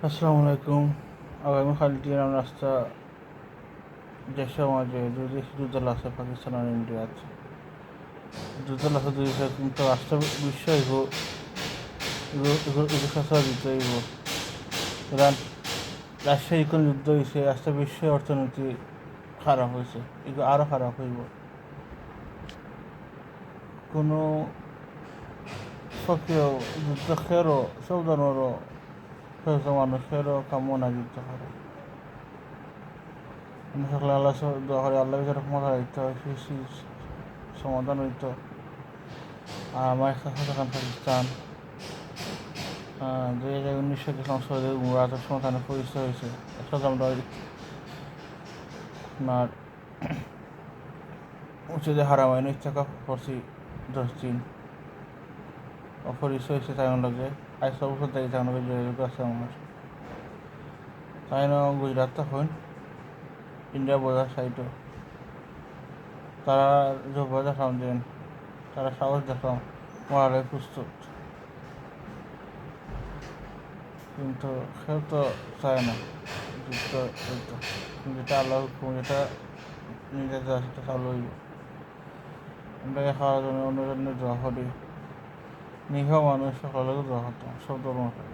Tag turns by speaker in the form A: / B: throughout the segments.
A: আসসালামু আলাইকুম। আগামীকালটি রাস্তা দেশের মাঝে দুই দেশ যুদ্ধ লাগছে, পাকিস্তান আর ইন্ডিয়া আছে যুদ্ধ লাগছে দুই দেশে, কিন্তু রাষ্ট্র বিশ্ব এগুলো সচরা দিতে হইব। ইরান রাশিয়া ইউক্রেন যুদ্ধ হয়েছে, রাষ্ট্র বিশ্ব অর্থনীতি খারাপ হয়েছে, এগুলো আরও খারাপ হইব। কোনো সক্রিয় যুদ্ধ খেরও সব ধরনেরও মানুষেরও কাম্য না যুদ্ধ করে। সকলে আল্লাহ দোয়া করে আল্লাহ বিচার ক্ষমতা রাখতে হয়, সমাধান হইতো। আর আমার কাছে তখন পাকিস্তান 2019 সংসদে মুরাদের সমাধানের পরিচয় হয়েছে। আসলে আমরা আপনার উচিতে হারামাইন ইচ্ছা করছি 10 দিন অপরিচয় হয়েছে, তাই লাগে আজ সব বছর থেকে তাই লাগে যোগাযোগ আছে আমার। তাই না গুজরাট তখন ইন্ডিয়া বোঝার সাইডও তারা যোগ্য দেখাম দেন, তারা সাহস দেখাম, মরালে প্রস্তুত। কিন্তু কেউ তো চায় না যুদ্ধ যুদ্ধ, যেটা আল্লাহ হুকুম, যেটা নিজের যা সেটা চালু হইব। এটাকে খাওয়ার জন্য অন্যজনের দোয়া করি, নিহ মানুষ সকলেও দোয়া করতাম, সব ধর্ম করে।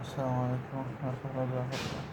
A: আসসালামু আলাইকুম, সকলে দোয়া করতাম।